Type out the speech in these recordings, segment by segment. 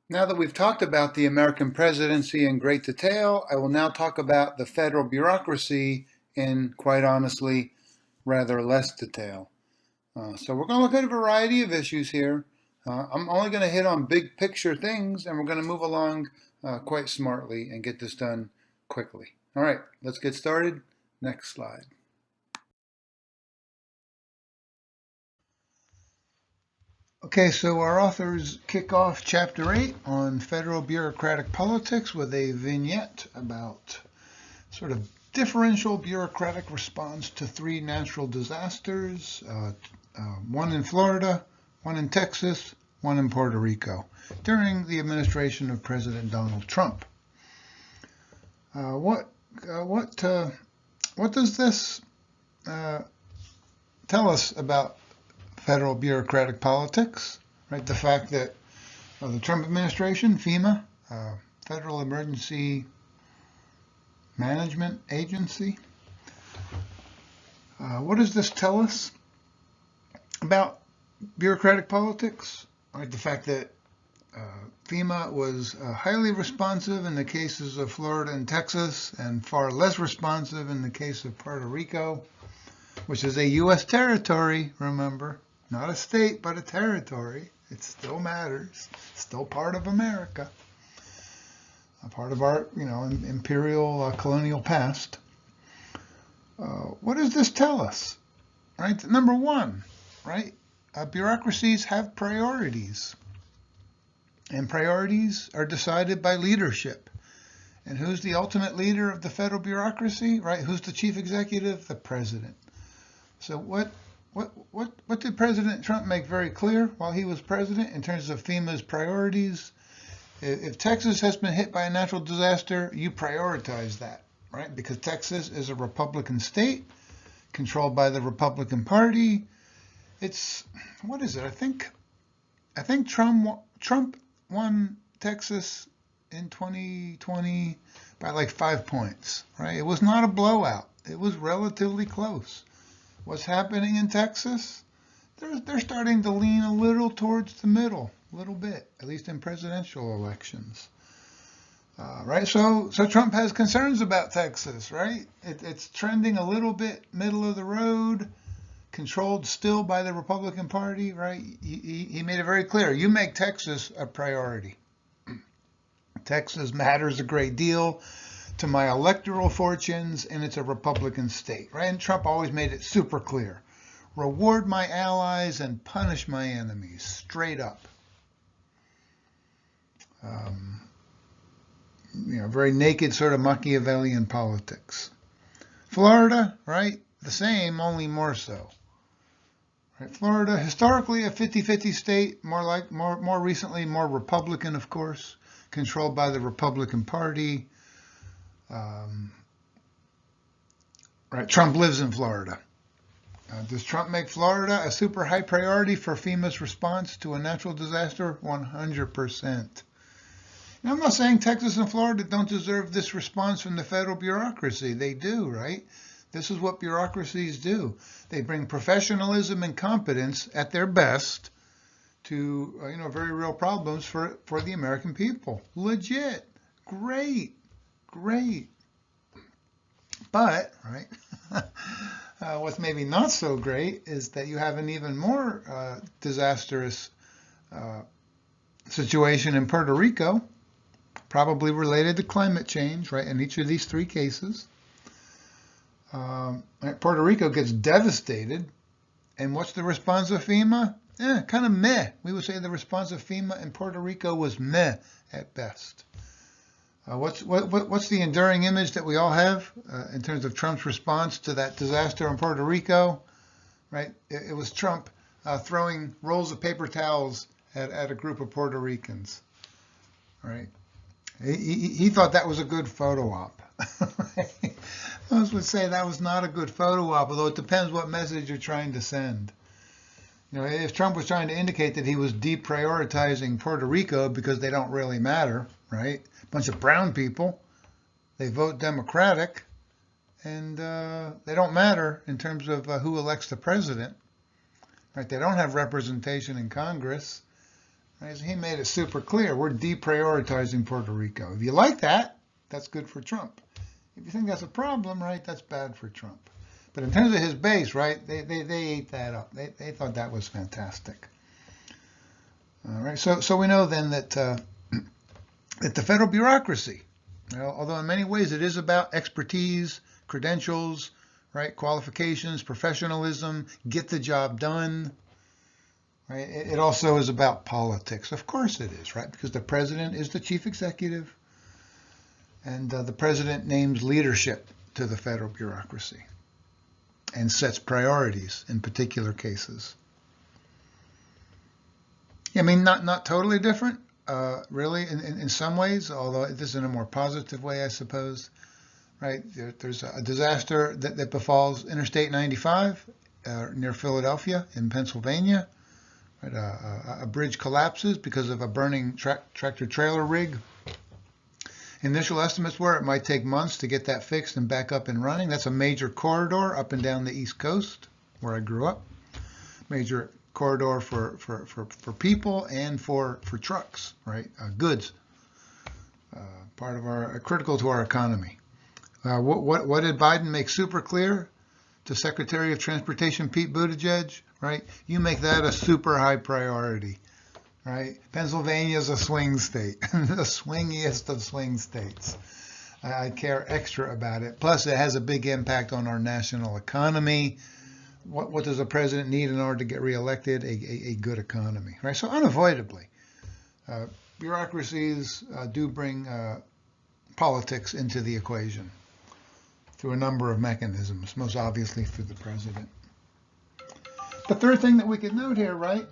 Now that we've talked about the American presidency in great detail, I will now talk about the federal bureaucracy in, quite honestly, rather less detail. So we're going to look at a variety of issues here. I'm only going to hit on big picture things, and we're going to move along quite smartly and get this done quickly. All right, let's get started. Next slide. Okay, so our authors kick off Chapter 8 on federal bureaucratic politics with a vignette about sort of differential bureaucratic response to three natural disasters, one in Florida, one in Texas, one in Puerto Rico, during the administration of President Donald Trump. What does this tell us about federal bureaucratic politics? Right, the fact that the Trump administration, FEMA, Federal Emergency Management Agency. What does this tell us about bureaucratic politics? Right, the fact that FEMA was highly responsive in the cases of Florida and Texas and far less responsive in the case of Puerto Rico, which is a U.S. territory, remember, not a state, but a territory. It still matters. It's still part of America. A part of our, imperial colonial past. What does this tell us? Right. Number one, right? Bureaucracies have priorities, and priorities are decided by leadership. And who's the ultimate leader of the federal bureaucracy? Right? Who's the chief executive? The president. So what did President Trump make very clear while he was president in terms of FEMA's priorities? If Texas has been hit by a natural disaster, you prioritize that, right? Because Texas is a Republican state controlled by the Republican Party. It's, what is it? I think Trump won Texas in 2020 by like 5 points, right? It was not a blowout. It was relatively close. What's happening in Texas? They're starting to lean a little towards the middle, a little bit, at least in presidential elections. Right? So Trump has concerns about Texas, right? It's trending a little bit middle of the road, controlled still by the Republican Party, right? He made it very clear. You make Texas a priority. Texas matters a great deal to my electoral fortunes, and it's a Republican state, right? And Trump always made it super clear. Reward my allies and punish my enemies, straight up. Very naked sort of Machiavellian politics. Florida, right? The same, only more so. Right? Florida, historically a 50-50 state, more recently more Republican, of course, controlled by the Republican Party. Right, Trump lives in Florida. Does Trump make Florida a super high priority for FEMA's response to a natural disaster? 100%. Now, I'm not saying Texas and Florida don't deserve this response from the federal bureaucracy. They do, right? This is what bureaucracies do. They bring professionalism and competence at their best to very real problems for the American people. Legit. Great. But, right, what's maybe not so great is that you have an even more disastrous situation in Puerto Rico, probably related to climate change, right, in each of these three cases. Puerto Rico gets devastated, and what's the response of FEMA? Kind of meh. We would say the response of FEMA in Puerto Rico was meh at best. What's the enduring image that we all have in terms of Trump's response to that disaster in Puerto Rico? Right, it was Trump throwing rolls of paper towels at a group of Puerto Ricans. Right, he thought that was a good photo op. Right? Most would say that was not a good photo op, although it depends what message you're trying to send. If Trump was trying to indicate that he was deprioritizing Puerto Rico because they don't really matter, right? Bunch of brown people, they vote Democratic, and they don't matter in terms of who elects the president. Right? They don't have representation in Congress. Right? So he made it super clear. We're deprioritizing Puerto Rico. If you like that, that's good for Trump. If you think that's a problem, right, that's bad for Trump. But in terms of his base, right, they ate that up. They thought that was fantastic. All right, so we know then that that the federal bureaucracy, although in many ways it is about expertise, credentials, right, qualifications, professionalism, get the job done, right, it also is about politics. Of course it is, right, because the president is the chief executive, and the president names leadership to the federal bureaucracy and sets priorities in particular cases. I mean, not totally different, really, in some ways, although this is in a more positive way, I suppose. Right? There's a disaster that befalls Interstate 95 near Philadelphia in Pennsylvania. Right? A bridge collapses because of a burning tractor-trailer rig. Initial estimates were it might take months to get that fixed and back up and running. That's a major corridor up and down the East Coast, where I grew up. Major corridor for people and for trucks, right? Goods, part of our critical to our economy. What did Biden make super clear to Secretary of Transportation Pete Buttigieg? Right, you make that a super high priority. Right, Pennsylvania is a swing state, the swingiest of swing states. I care extra about it. Plus, it has a big impact on our national economy. What does a president need in order to get reelected? A good economy, right? So unavoidably, bureaucracies do bring politics into the equation through a number of mechanisms, most obviously through the president. The third thing that we could note here, right,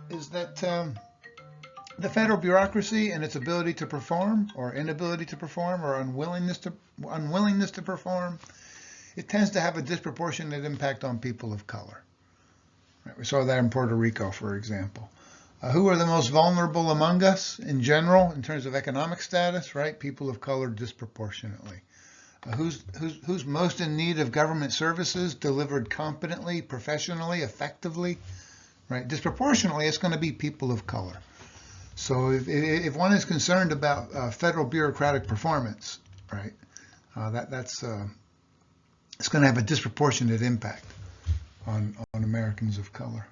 is that the federal bureaucracy and its ability to perform, or inability to perform, or unwillingness to perform, it tends to have a disproportionate impact on people of color. Right, we saw that in Puerto Rico, for example. Who are the most vulnerable among us in general, in terms of economic status? Right, people of color disproportionately. Who's most in need of government services delivered competently, professionally, effectively? Right, disproportionately, it's going to be people of color. So if one is concerned about federal bureaucratic performance, right, that's it's going to have a disproportionate impact on Americans of color.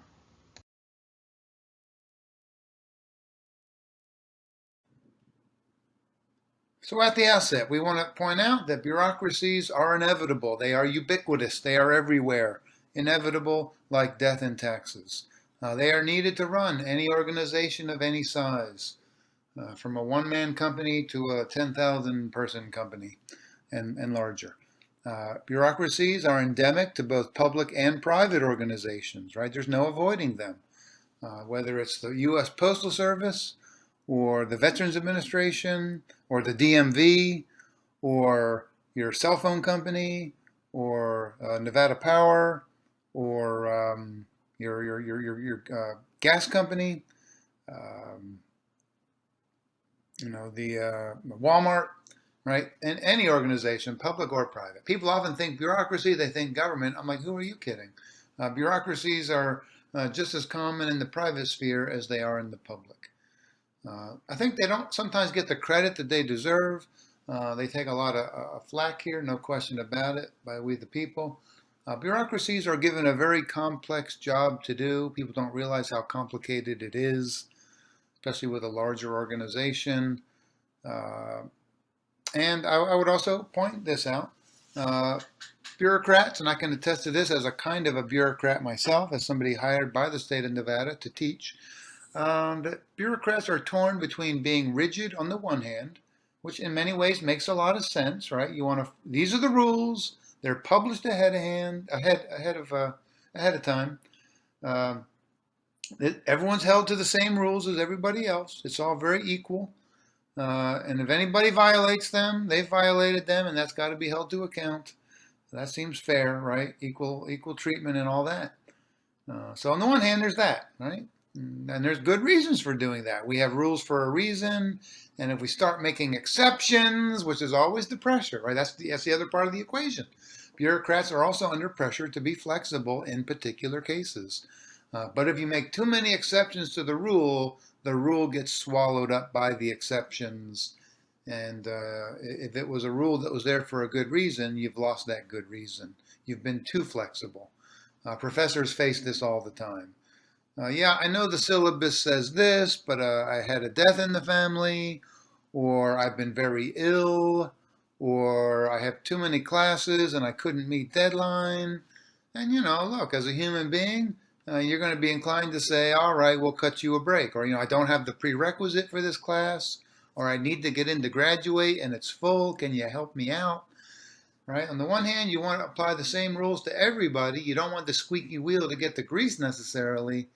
So at the outset, we want to point out that bureaucracies are inevitable. They are ubiquitous. They are everywhere. Inevitable like death and taxes. They are needed to run any organization of any size, from a one-man company to a 10,000-person company and larger. Bureaucracies are endemic to both public and private organizations, right? There's no avoiding them, whether it's the U.S. Postal Service or the Veterans Administration or the DMV or your cell phone company or Nevada Power or your gas company, the Walmart, right? And any organization, public or private. People often think bureaucracy, they think government. I'm like, who are you kidding? Bureaucracies are just as common in the private sphere as they are in the public. I think they don't sometimes get the credit that they deserve. They take a lot of flack here, no question about it, by we the people. Bureaucracies are given a very complex job to do. People don't realize how complicated it is, especially with a larger organization. And I would also point this out. Bureaucrats, and I can attest to this as a kind of a bureaucrat myself, as somebody hired by the state of Nevada to teach, that bureaucrats are torn between being rigid on the one hand, which in many ways makes a lot of sense, right? You want to, these are the rules. They're published ahead of time. Everyone's held to the same rules as everybody else. It's all very equal. And if anybody violates them, they've violated them, and that's got to be held to account. That seems fair, right? Equal treatment and all that. So on the one hand, there's that, right? And there's good reasons for doing that. We have rules for a reason, and if we start making exceptions, which is always the pressure, right? That's the other part of the equation. Bureaucrats are also under pressure to be flexible in particular cases. But if you make too many exceptions to the rule gets swallowed up by the exceptions. And if it was a rule that was there for a good reason, you've lost that good reason. You've been too flexible. Professors face this all the time. Yeah, I know the syllabus says this, but I had a death in the family, or I've been very ill, or I have too many classes and I couldn't meet deadline. And look, as a human being, you're going to be inclined to say, all right, we'll cut you a break. Or, I don't have the prerequisite for this class, or I need to get in to graduate and it's full. Can you help me out? Right? On the one hand, you want to apply the same rules to everybody. You don't want the squeaky wheel to get the grease necessarily,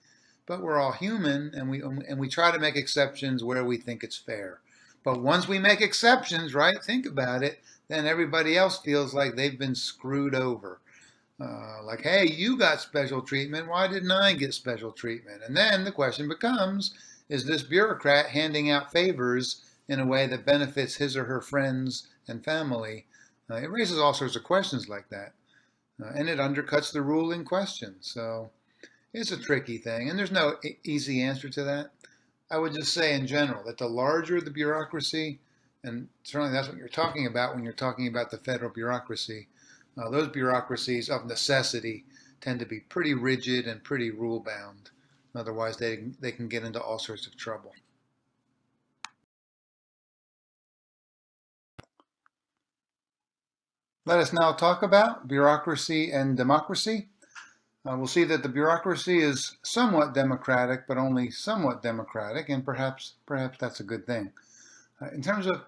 but we're all human, and we try to make exceptions where we think it's fair. But once we make exceptions, right, think about it, then everybody else feels like they've been screwed over. Like, hey, you got special treatment. Why didn't I get special treatment? And then the question becomes, is this bureaucrat handing out favors in a way that benefits his or her friends and family? It raises all sorts of questions like that. And it undercuts the rule in question. So it's a tricky thing. And there's no easy answer to that. I would just say in general that the larger the bureaucracy, and certainly that's what you're talking about when you're talking about the federal bureaucracy, those bureaucracies of necessity tend to be pretty rigid and pretty rule bound. Otherwise, they can get into all sorts of trouble. Let us now talk about bureaucracy and democracy. We'll see that the bureaucracy is somewhat democratic, but only somewhat democratic, and perhaps that's a good thing. In terms of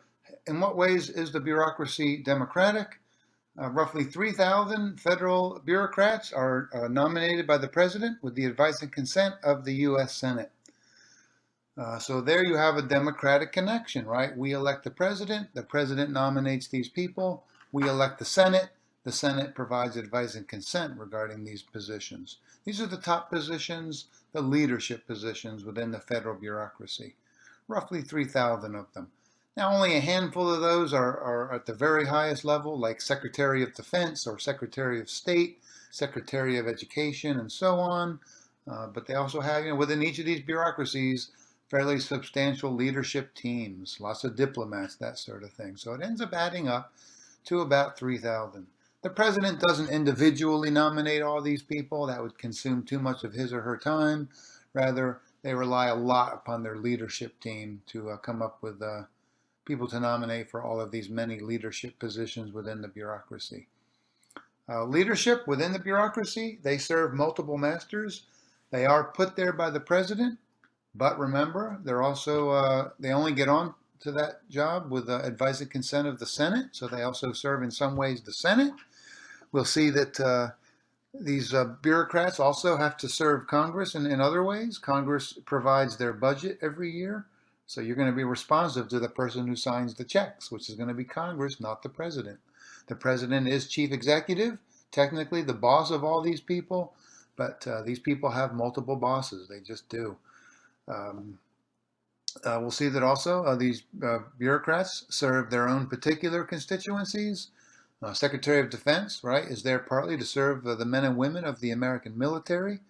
in what ways is the bureaucracy democratic? Roughly 3,000 federal bureaucrats are nominated by the president with the advice and consent of the U.S. Senate. So there you have a democratic connection, right? We elect the president nominates these people, we elect the Senate provides advice and consent regarding these positions. These are the top positions, the leadership positions within the federal bureaucracy, roughly 3,000 of them. Now, only a handful of those are at the very highest level, like Secretary of Defense or Secretary of State, Secretary of Education, and so on. But they also have, within each of these bureaucracies, fairly substantial leadership teams, lots of diplomats, that sort of thing. So it ends up adding up to about 3,000. The president doesn't individually nominate all these people. That would consume too much of his or her time. Rather, they rely a lot upon their leadership team to come up with people to nominate for all of these many leadership positions within the bureaucracy. Leadership within the bureaucracy, they serve multiple masters. They are put there by the president, but remember, they're also they only get on to that job with the advice and consent of the Senate, so they also serve in some ways the Senate. We'll see that these bureaucrats also have to serve Congress in other ways. Congress provides their budget every year. So you're going to be responsive to the person who signs the checks, which is going to be Congress, not the president. The president is chief executive, technically the boss of all these people, but these people have multiple bosses. They just do. We'll see that also these bureaucrats serve their own particular constituencies. Secretary of Defense, right, is there partly to serve the men and women of the American military.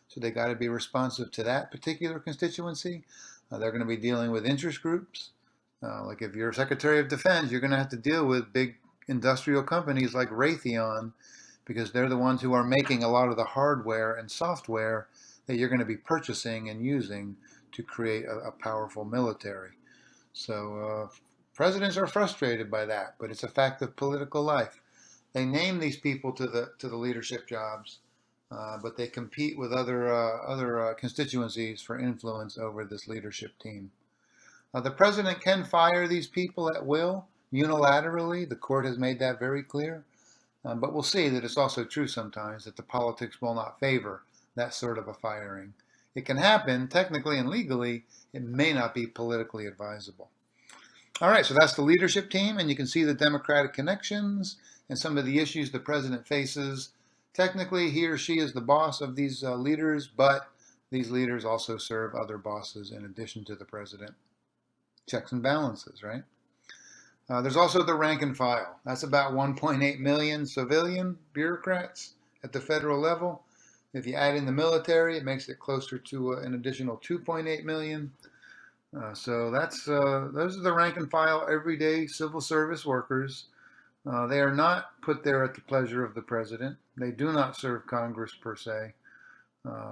So they got to be responsive to that particular constituency. They're going to be dealing with interest groups. Like if you're Secretary of Defense, you're going to have to deal with big industrial companies like Raytheon, because they're the ones who are making a lot of the hardware and software that you're going to be purchasing and using to create a powerful military. So presidents are frustrated by that, but it's a fact of political life. They name these people to the leadership jobs, but they compete with other constituencies for influence over this leadership team. The president can fire these people at will, unilaterally. The court has made that very clear. But we'll see that it's also true sometimes that the politics will not favor that sort of a firing. It can happen technically and legally. It may not be politically advisable. All right, so that's the leadership team, and you can see the democratic connections and some of the issues the president faces. Technically, he or she is the boss of these leaders, but these leaders also serve other bosses in addition to the president. Checks and balances, right? There's also the rank and file. That's about 1.8 million civilian bureaucrats at the federal level. If you add in the military, it makes it closer to an additional 2.8 million. So those are the rank and file everyday civil service workers. They are not put there at the pleasure of the president. They do not serve Congress per se.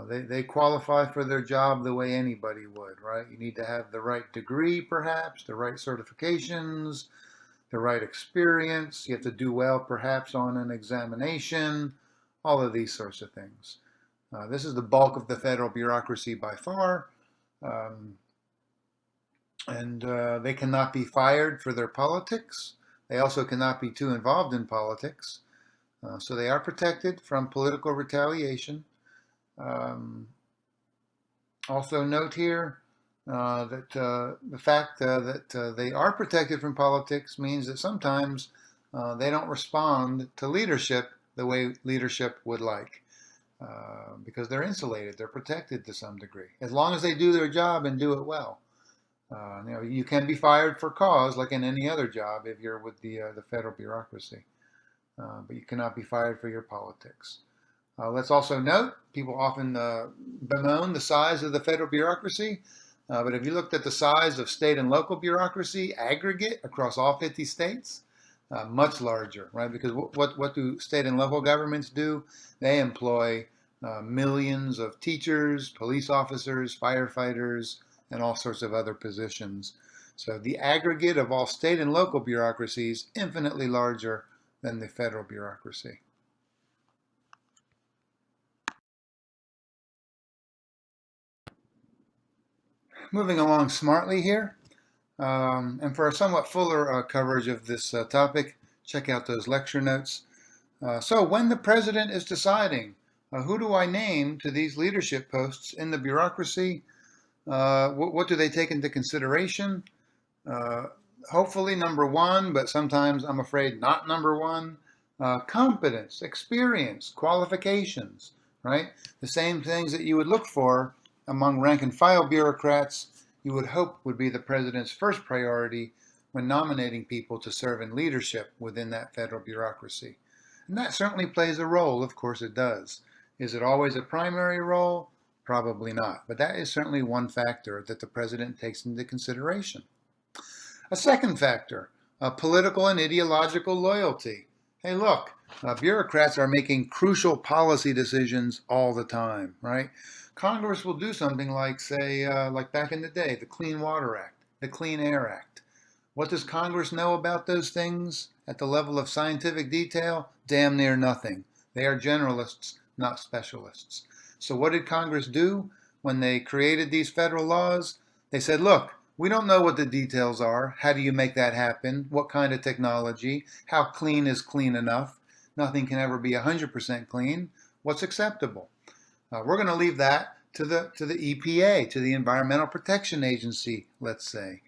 They qualify for their job the way anybody would, right? You need to have the right degree, perhaps, the right certifications, the right experience. You have to do well, perhaps, on an examination, all of these sorts of things. This is the bulk of the federal bureaucracy by far. They cannot be fired for their politics. They also cannot be too involved in politics. So they are protected from political retaliation. Also note here that the fact that they are protected from politics means that sometimes they don't respond to leadership the way leadership would like, because they're insulated, they're protected to some degree, as long as they do their job and do it well. You can be fired for cause, like in any other job, if you're with the federal bureaucracy, but you cannot be fired for your politics. Let's also note, people often bemoan the size of the federal bureaucracy, but if you looked at the size of state and local bureaucracy aggregate across all 50 states, much larger, right? Because what do state and local governments do? They employ millions of teachers, police officers, firefighters, and all sorts of other positions. So the aggregate of all state and local bureaucracies infinitely larger than the federal bureaucracy. Moving along smartly here, and for a somewhat fuller coverage of this topic, check out those lecture notes. So when the president is deciding, who do I name to these leadership posts in the bureaucracy, what do they take into consideration? Hopefully number one, but sometimes I'm afraid not number one. Competence, experience, qualifications, right? The same things that you would look for among rank and file bureaucrats, you would hope would be the president's first priority when nominating people to serve in leadership within that federal bureaucracy. And that certainly plays a role, of course it does. Is it always a primary role? Probably not, but that is certainly one factor that the president takes into consideration. A second factor, political and ideological loyalty. Hey, look, bureaucrats are making crucial policy decisions all the time, right? Congress will do something like, say, like back in the day, the Clean Water Act, the Clean Air Act. What does Congress know about those things at the level of scientific detail? Damn near nothing. They are generalists, not specialists. So what did Congress do when they created these federal laws? They said, look, we don't know what the details are. How do you make that happen? What kind of technology? How clean is clean enough? Nothing can ever be 100% clean. What's acceptable? We're going to leave that to the EPA, to the Environmental Protection Agency, let's say.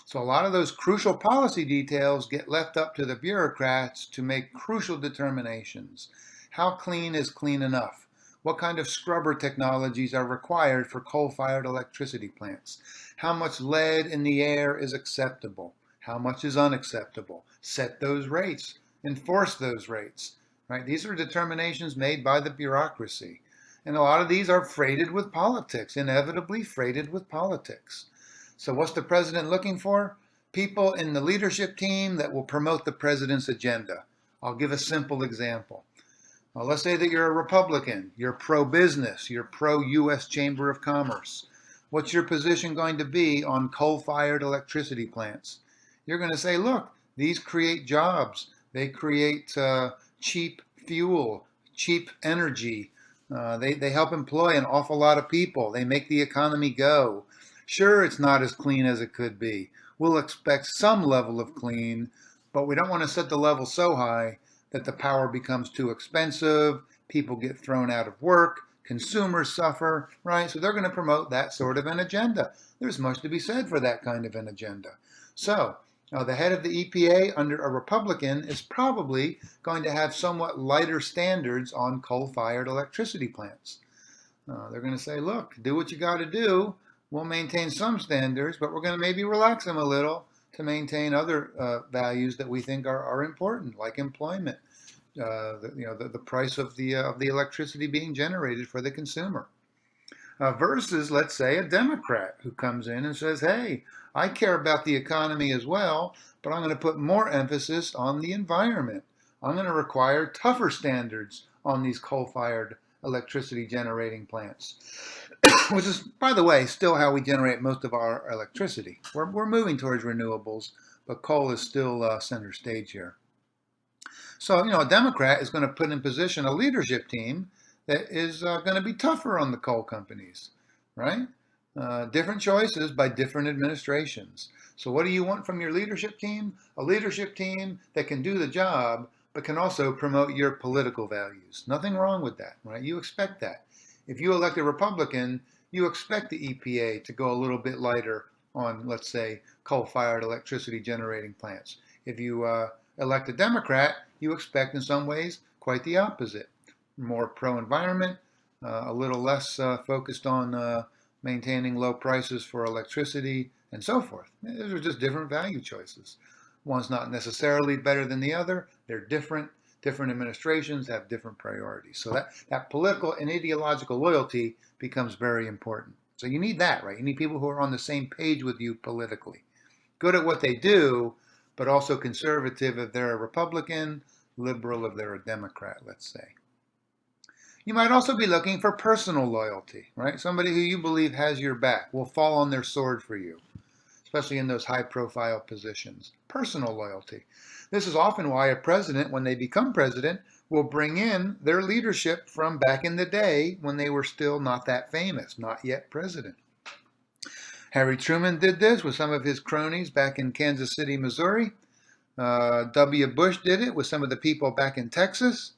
So a lot of those crucial policy details get left up to the bureaucrats to make crucial determinations. How clean is clean enough? What kind of scrubber technologies are required for coal-fired electricity plants? How much lead in the air is acceptable? How much is unacceptable? Set those rates. Enforce those rates. Right? These are determinations made by the bureaucracy. And a lot of these are freighted with politics, inevitably freighted with politics. So what's the president looking for? People in the leadership team that will promote the president's agenda. I'll give a simple example. Let's say that you're a Republican, you're pro-business, you're pro-U.S. Chamber of Commerce. What's your position going to be on coal-fired electricity plants? You're going to say, look, these create jobs. They create cheap fuel, cheap energy. They help employ an awful lot of people. They make the economy go. Sure, it's not as clean as it could be. We'll expect some level of clean, but we don't want to set the level so high that the power becomes too expensive, people get thrown out of work, consumers suffer, right? So they're going to promote that sort of an agenda. There's much to be said for that kind of an agenda. So the head of the EPA under a Republican is probably going to have somewhat lighter standards on coal-fired electricity plants. They're going to say, look, do what you got to do. We'll maintain some standards, but we're going to maybe relax them a little to maintain other values that we think are important, like employment, the price of the electricity being generated for the consumer. Versus, let's say, a Democrat who comes in and says, hey, I care about the economy as well, but I'm going to put more emphasis on the environment. I'm going to require tougher standards on these coal-fired electricity generating plants, which is, by the way, still how we generate most of our electricity. We're moving towards renewables, but coal is still center stage here. So, a Democrat is going to put in position a leadership team that is going to be tougher on the coal companies, right? Different choices by different administrations. So what do you want from your leadership team? A leadership team that can do the job, but can also promote your political values. Nothing wrong with that, right? You expect that. If you elect a Republican, you expect the EPA to go a little bit lighter on, let's say, coal-fired electricity generating plants. If you elect a Democrat, you expect in some ways quite the opposite. More pro-environment, a little less focused on maintaining low prices for electricity, and so forth. Those are just different value choices. One's not necessarily better than the other. They're different. Different administrations have different priorities. So that political and ideological loyalty becomes very important. So you need that, right? You need people who are on the same page with you politically. Good at what they do, but also conservative if they're a Republican, liberal if they're a Democrat, let's say. You might also be looking for personal loyalty, right? Somebody who you believe has your back, will fall on their sword for you, especially in those high-profile positions. Personal loyalty. This is often why a president, when they become president, will bring in their leadership from back in the day when they were still not that famous, not yet president. Harry Truman did this with some of his cronies back in Kansas City, Missouri. W. Bush did it with some of the people back in Texas.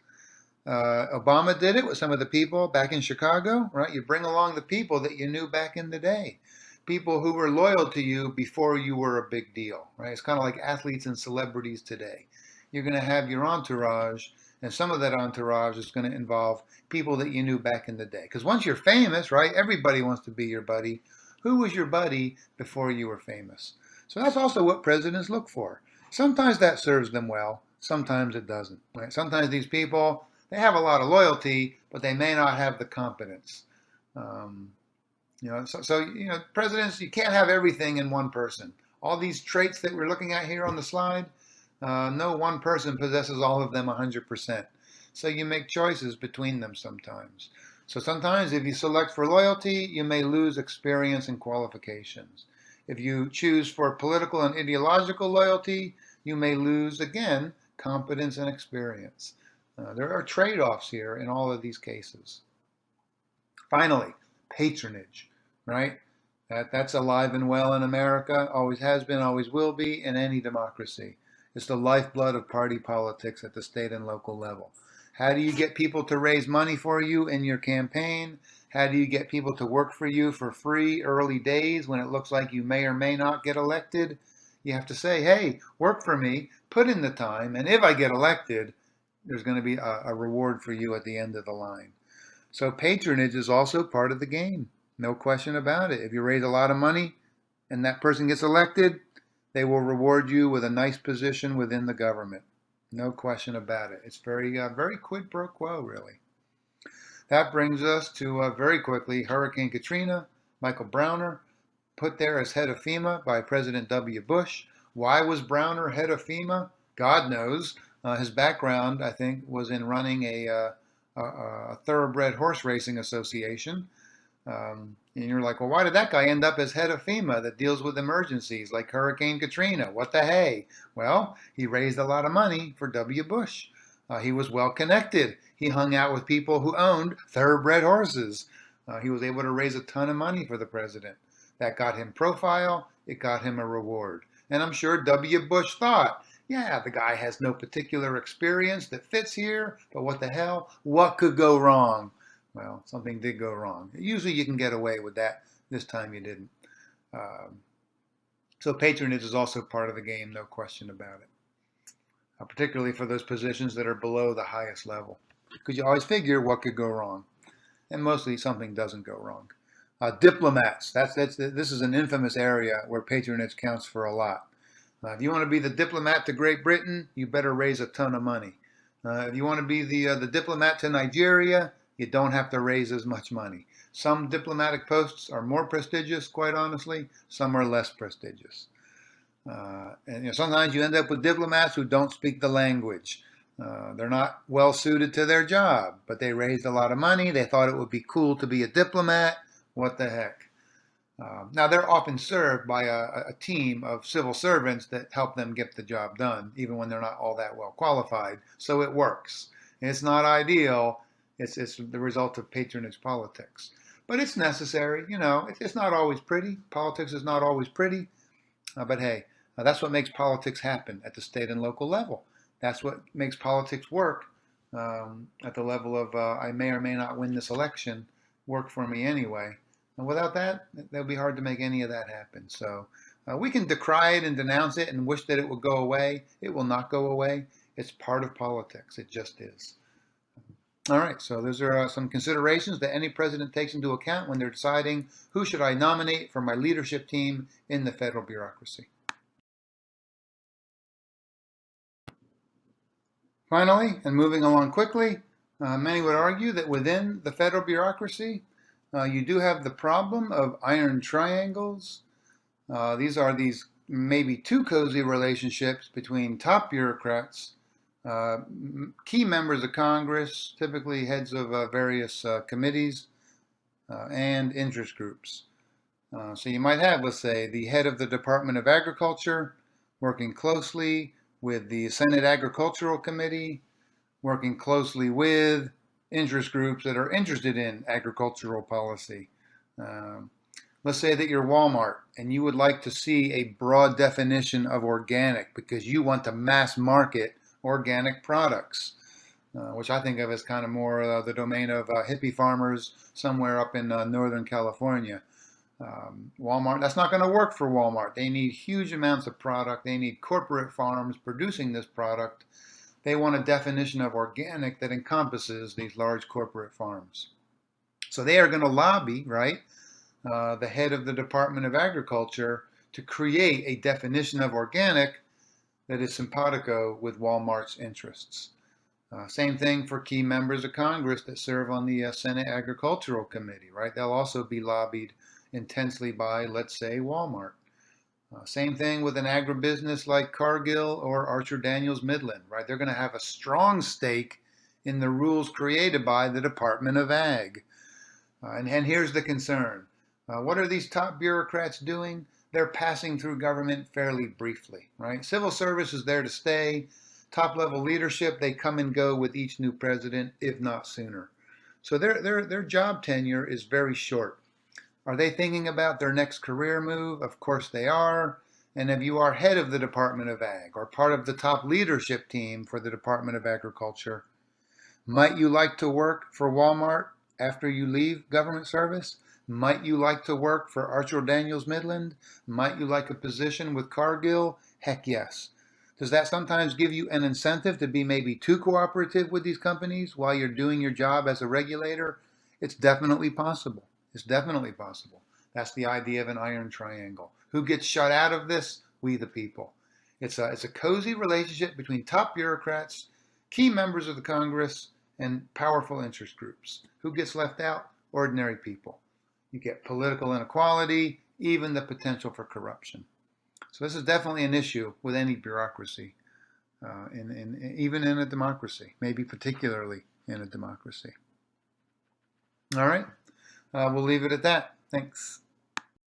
Obama did it with some of the people back in Chicago, right? You bring along the people that you knew back in the day. People who were loyal to you before you were a big deal, right? It's kind of like athletes and celebrities today. You're going to have your entourage, and some of that entourage is going to involve people that you knew back in the day. Because once you're famous, right, everybody wants to be your buddy. Who was your buddy before you were famous? So that's also what presidents look for. Sometimes that serves them well. Sometimes it doesn't, right? Sometimes these people, they have a lot of loyalty, but they may not have the competence. Presidents, you can't have everything in one person. All these traits that we're looking at here on the slide, no one person possesses all of them 100%. So you make choices between them sometimes. So sometimes if you select for loyalty, you may lose experience and qualifications. If you choose for political and ideological loyalty, you may lose, again, competence and experience. There are trade-offs here in all of these cases. Finally, patronage, right? That's alive and well in America, always has been, always will be in any democracy. It's the lifeblood of party politics at the state and local level. How do you get people to raise money for you in your campaign? How do you get people to work for you for free early days when it looks like you may or may not get elected? You have to say, hey, work for me, put in the time, and if I get elected, there's going to be a reward for you at the end of the line. So patronage is also part of the game. No question about it. If you raise a lot of money and that person gets elected, they will reward you with a nice position within the government. No question about it. It's very quid pro quo, really. That brings us to, very quickly, Hurricane Katrina, Michael Browner, put there as head of FEMA by President W. Bush. Why was Browner head of FEMA? God knows. His background, I think, was in running a thoroughbred horse racing association. And you're like, well, why did that guy end up as head of FEMA that deals with emergencies like Hurricane Katrina? What the hey? Well, he raised a lot of money for W. Bush. He was well connected. He hung out with people who owned thoroughbred horses. He was able to raise a ton of money for the president. That got him profile. It got him a reward. And I'm sure W. Bush thought, yeah, the guy has no particular experience that fits here, but what the hell? What could go wrong? Well, something did go wrong. Usually you can get away with that. This time you didn't. So patronage is also part of the game, no question about it. Particularly for those positions that are below the highest level. Because you always figure what could go wrong. And mostly something doesn't go wrong. Diplomats, this is an infamous area where patronage counts for a lot. If you want to be the diplomat to Great Britain, you better raise a ton of money. If you want to be the diplomat to Nigeria, you don't have to raise as much money. Some diplomatic posts are more prestigious, quite honestly. Some are less prestigious. And sometimes you end up with diplomats who don't speak the language. They're not well suited to their job, but they raised a lot of money. They thought it would be cool to be a diplomat. What the heck? Now, they're often served by a team of civil servants that help them get the job done, even when they're not all that well qualified. So it works. It's not ideal. It's the result of patronage politics. But it's necessary. It's not always pretty. Politics is not always pretty. But hey, that's what makes politics happen at the state and local level. That's what makes politics work at the level of I may or may not win this election, work for me anyway. And without that, it would be hard to make any of that happen. So we can decry it and denounce it and wish that it would go away. It will not go away. It's part of politics. It just is. All right, so those are some considerations that any president takes into account when they're deciding who should I nominate for my leadership team in the federal bureaucracy. Finally, and moving along quickly, many would argue that within the federal bureaucracy, you do have the problem of iron triangles. These are these maybe too cozy relationships between top bureaucrats, key members of Congress, typically heads of various committees, and interest groups. So you might have, let's say, the head of the Department of Agriculture working closely with the Senate Agricultural Committee, working closely with interest groups that are interested in agricultural policy. Let's say that you're Walmart and you would like to see a broad definition of organic because you want to mass market organic products, which I think of as kind of more the domain of hippie farmers somewhere up in Northern California. Walmart, that's not going to work for Walmart. They need huge amounts of product. They need corporate farms producing this product. They want a definition of organic that encompasses these large corporate farms. So they are going to lobby, right, the head of the Department of Agriculture to create a definition of organic that is simpatico with Walmart's interests. Same thing for key members of Congress that serve on the Senate Agricultural Committee, right? They'll also be lobbied intensely by, let's say, Walmart. Same thing with an agribusiness like Cargill or Archer Daniels Midland, right? They're going to have a strong stake in the rules created by the Department of Ag. And here's the concern. What are these top bureaucrats doing? They're passing through government fairly briefly, right? Civil service is there to stay. Top level leadership, they come and go with each new president, if not sooner. So their job tenure is very short. Are they thinking about their next career move? Of course they are. And if you are head of the Department of Ag or part of the top leadership team for the Department of Agriculture, might you like to work for Walmart after you leave government service? Might you like to work for Archer Daniels Midland? Might you like a position with Cargill? Heck yes. Does that sometimes give you an incentive to be maybe too cooperative with these companies while you're doing your job as a regulator? It's definitely possible. It's definitely possible. That's the idea of an iron triangle. Who gets shut out of this? We the people. It's a cozy relationship between top bureaucrats, key members of the Congress, and powerful interest groups. Who gets left out? Ordinary people. You get political inequality, even the potential for corruption. So this is definitely an issue with any bureaucracy, even in a democracy, maybe particularly in a democracy. All right. We'll leave it at that. Thanks.